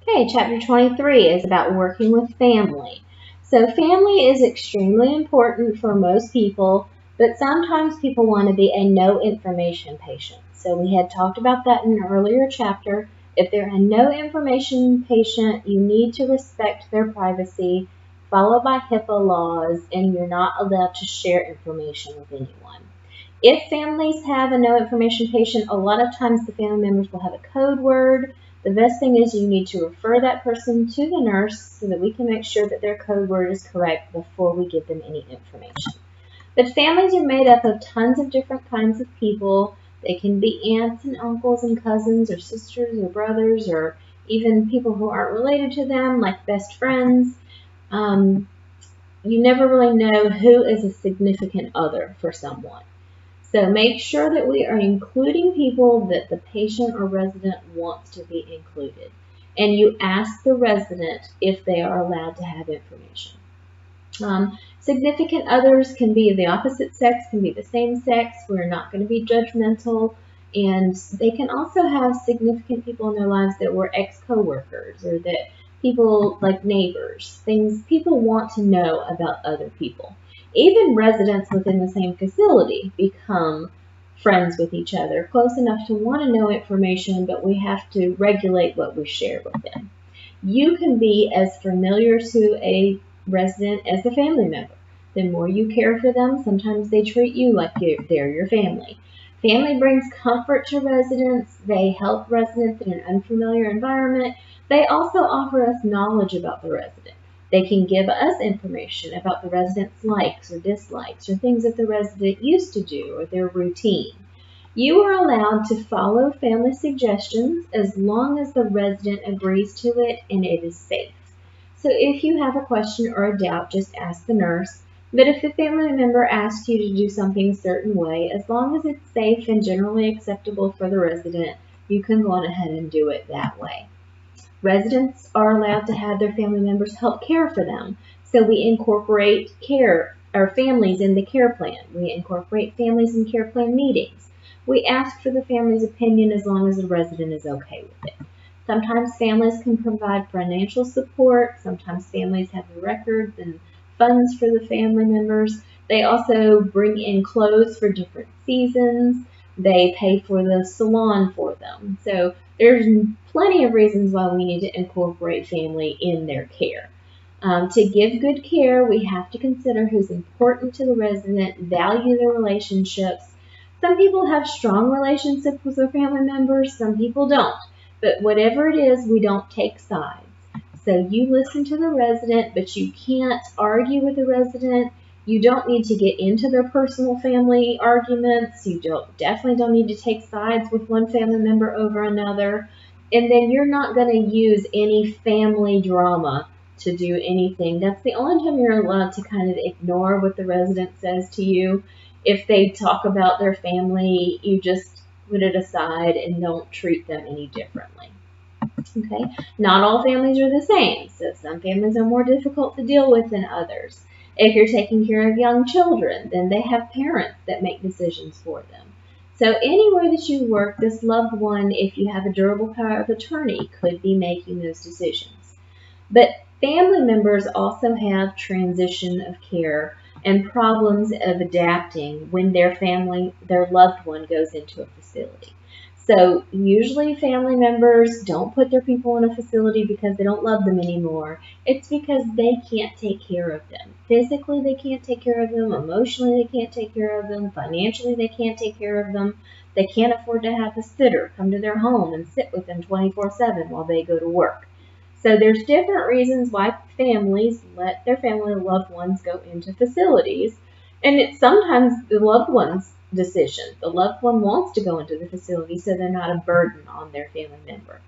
Okay, chapter 23 is about working with family. So, family is extremely important for most people, but sometimes people want to be a no information patient. So, we had talked about that in an earlier chapter. If they're a no information patient, you need to respect their privacy, follow by HIPAA laws, and you're not allowed to share information with anyone. If families have a no information patient, a lot of times the family members will have a code word. The best thing is you need to refer that person to the nurse so that we can make sure that their code word is correct before we give them any information. But families are made up of tons of different kinds of people. They can be aunts and uncles and cousins or sisters or brothers or even people who aren't related to them, like best friends. Um, you never really know who is a significant other for someone. So make sure that we are including people that the patient or resident wants to be included. And you ask the resident if they are allowed to have information. Significant others can be the opposite sex, can be the same sex. We're not going to be judgmental. And they can also have significant people in their lives that were ex-coworkers or that people like neighbors, things people want to know about other people. Even residents within the same facility become friends with each other, close enough to want to know information, but we have to regulate what we share with them. You can be as familiar to a resident as a family member. The more you care for them, sometimes they treat you like they're your family. Family brings comfort to residents. They help residents in an unfamiliar environment. They also offer us knowledge about the resident. They can give us information about the resident's likes or dislikes or things that the resident used to do or their routine. You are allowed to follow family suggestions as long as the resident agrees to it and it is safe. So if you have a question or a doubt, just ask the nurse. But if the family member asks you to do something a certain way, as long as it's safe and generally acceptable for the resident, you can go on ahead and do it that way. Residents are allowed to have their family members help care for them. So we incorporate care or families in the care plan. We incorporate families in care plan meetings. We ask for the family's opinion as long as the resident is okay with it. Sometimes families can provide financial support. Sometimes families have the records and funds for the family members. They also bring in clothes for different seasons. They pay for the salon for them. So there's plenty of reasons why we need to incorporate family in their care. To give good care, we have to consider who's important to the resident, value their relationships. Some people have strong relationships with their family members, some people don't. But whatever it is, we don't take sides. So you listen to the resident, but you can't argue with the resident. You don't need to get into their personal family arguments. You definitely don't need to take sides with one family member over another. And then you're not going to use any family drama to do anything. That's the only time you're allowed to kind of ignore what the resident says to you. If they talk about their family, you just put it aside and don't treat them any differently. Okay, not all families are the same, so some families are more difficult to deal with than others. If you're taking care of young children, then they have parents that make decisions for them. So anywhere that you work, this loved one, if you have a durable power of attorney, could be making those decisions. But family members also have transition of care and problems of adapting when their loved one goes into a facility. So usually family members don't put their people in a facility because they don't love them anymore. It's because they can't take care of them. Physically, they can't take care of them. Emotionally, they can't take care of them. Financially, they can't take care of them. They can't afford to have a sitter come to their home and sit with them 24/7 while they go to work. So there's different reasons why families let their family loved ones go into facilities. And it's sometimes the loved one's decision. The loved one wants to go into the facility so they're not a burden on their family member.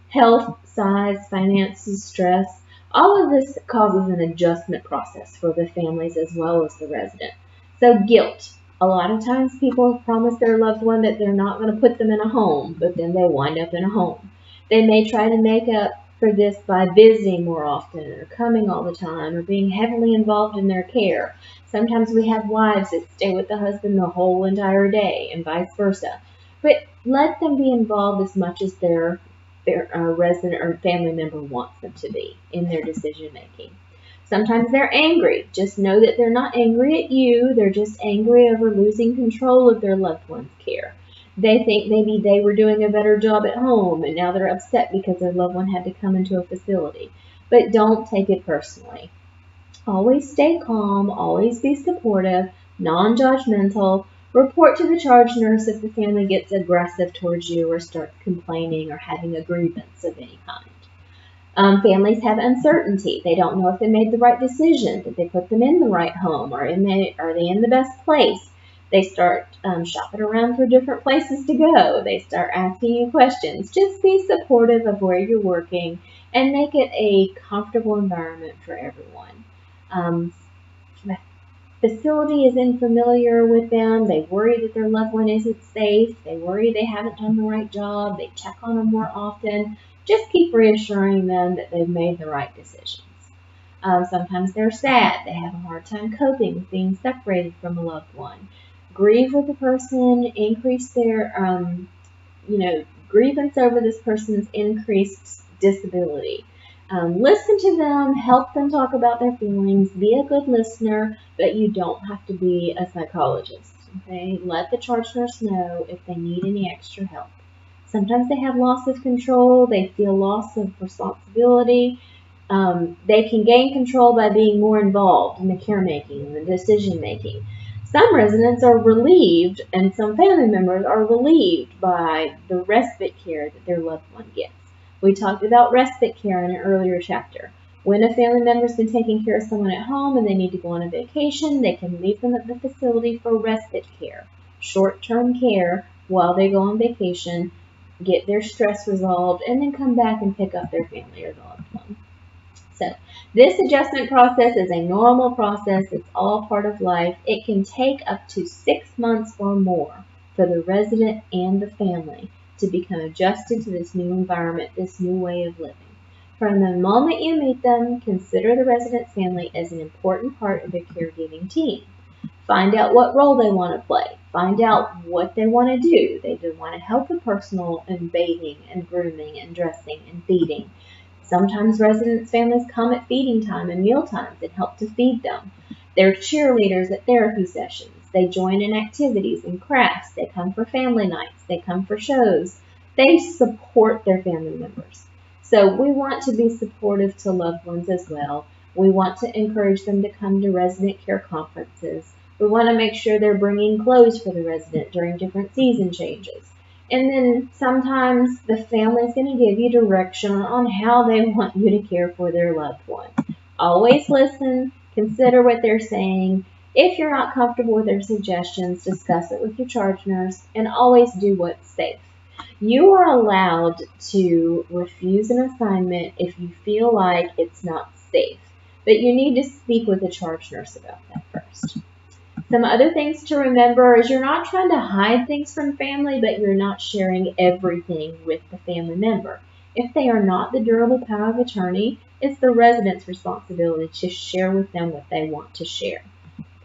Health, size, finances, stress, all of this causes an adjustment process for the families as well as the resident. So guilt. A lot of times people promise their loved one that they're not going to put them in a home, but then they wind up in a home. They may try to make up for this by visiting more often or coming all the time or being heavily involved in their care. Sometimes we have wives that stay with the husband the whole entire day and vice versa. But let them be involved as much as their resident or family member wants them to be in their decision making. Sometimes they're angry. Just know that they're not angry at you. They're just angry over losing control of their loved one's care. They think maybe they were doing a better job at home and now they're upset because their loved one had to come into a facility. But don't take it personally. Always stay calm. Always be supportive, non-judgmental. Report to the charge nurse if the family gets aggressive towards you or starts complaining or having a grievance of any kind. Families have uncertainty. They don't know if they made the right decision. Did they put them in the right home? Are they in the best place? They start shopping around for different places to go. They start asking you questions. Just be supportive of where you're working and make it a comfortable environment for everyone. The facility is unfamiliar with them. They worry that their loved one isn't safe. They worry they haven't done the right job. They check on them more often. Just keep reassuring them that they've made the right decisions. Sometimes they're sad. They have a hard time coping with being separated from a loved one. Grieve with the person, increase their, grievance over this person's increased disability. Listen to them, help them talk about their feelings, be a good listener, but you don't have to be a psychologist. Okay? Let the charge nurse know if they need any extra help. Sometimes they have loss of control. They feel loss of responsibility. They can gain control by being more involved in the caremaking and the decision making. Some residents are relieved, and some family members are relieved by the respite care that their loved one gets. We talked about respite care in an earlier chapter. When a family member's been taking care of someone at home and they need to go on a vacation, they can leave them at the facility for respite care, short-term care while they go on vacation, get their stress resolved, and then come back and pick up their family or loved one. So this adjustment process is a normal process. It's all part of life. It can take up to 6 months or more for the resident and the family to become adjusted to this new environment, this new way of living. From the moment you meet them, consider the resident's family as an important part of the caregiving team. Find out what role they want to play. Find out what they want to do. They do want to help with personal and bathing and grooming and dressing and feeding. Sometimes residents' families come at feeding time and meal times and help to feed them. They're cheerleaders at therapy sessions. They join in activities and crafts. They come for family nights. They come for shows. They support their family members. So we want to be supportive to loved ones as well. We want to encourage them to come to resident care conferences. We want to make sure they're bringing clothes for the resident during different season changes. And then sometimes the family's going to give you direction on how they want you to care for their loved one. Always listen, consider what they're saying. If you're not comfortable with their suggestions, discuss it with your charge nurse, and always do what's safe. You are allowed to refuse an assignment if you feel like it's not safe, but you need to speak with the charge nurse about that first. Some other things to remember is you're not trying to hide things from family, but you're not sharing everything with the family member. If they are not the durable power of attorney, it's the resident's responsibility to share with them what they want to share.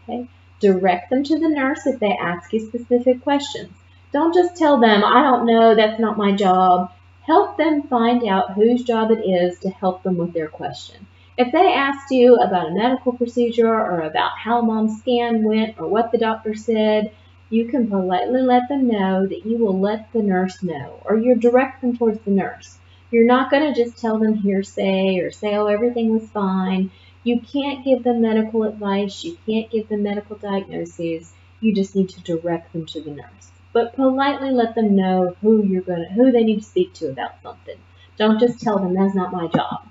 Okay? Direct them to the nurse if they ask you specific questions. Don't just tell them, I don't know, that's not my job. Help them find out whose job it is to help them with their question. If they asked you about a medical procedure or about how mom's scan went or what the doctor said, you can politely let them know that you will let the nurse know, or you direct them towards the nurse. You're not going to just tell them hearsay or say, oh, everything was fine. You can't give them medical advice. You can't give them medical diagnoses. You just need to direct them to the nurse. But politely let them know who they need to speak to about something. Don't just tell them that's not my job.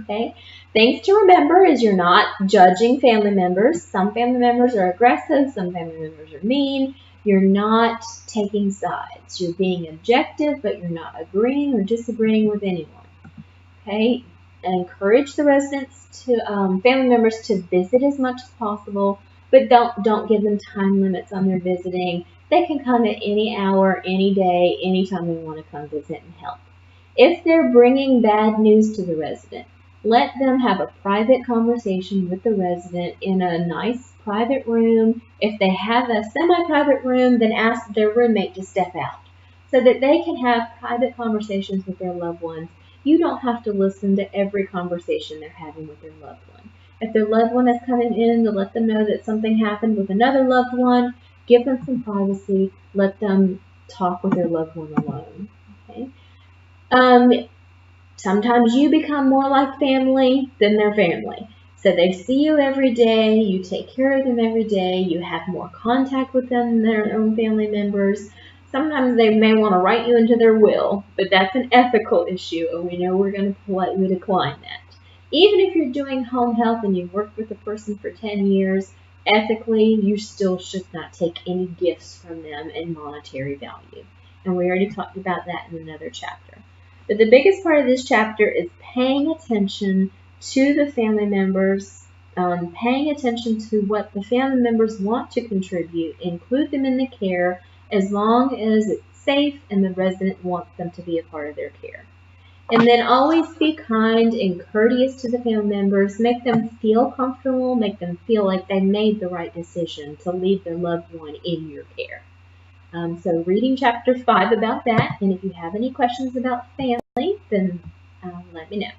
Okay? Things to remember is you're not judging family members. Some family members are aggressive. Some family members are mean. You're not taking sides. You're being objective, but you're not agreeing or disagreeing with anyone. Okay? Encourage the residents to family members to visit as much as possible, but don't give them time limits on their visiting. They can come at any hour, any day, anytime they want to come visit and help. If they're bringing bad news to the resident, let them have a private conversation with the resident in a nice private room. If they have a semi-private room, then ask their roommate to step out. so that they can have private conversations with their loved ones. You don't have to listen to every conversation they're having with their loved one. If their loved one is coming in to let them know that something happened with another loved one, give them some privacy. Let them talk with their loved one alone. Okay. Sometimes you become more like family than their family. So they see you every day, you take care of them every day, you have more contact with them than their own family members. Sometimes they may want to write you into their will, but that's an ethical issue, and we know we're going to politely decline that. Even if you're doing home health and you've worked with a person for 10 years, ethically, you still should not take any gifts from them in monetary value. And we already talked about that in another chapter. But the biggest part of this chapter is paying attention to the family members, paying attention to what the family members want to contribute, include them in the care as long as it's safe and the resident wants them to be a part of their care. And then always be kind and courteous to the family members. Make them feel comfortable, make them feel like they made the right decision to leave their loved one in your care. So reading chapter 5 about that, and if you have any questions about family, then let me know.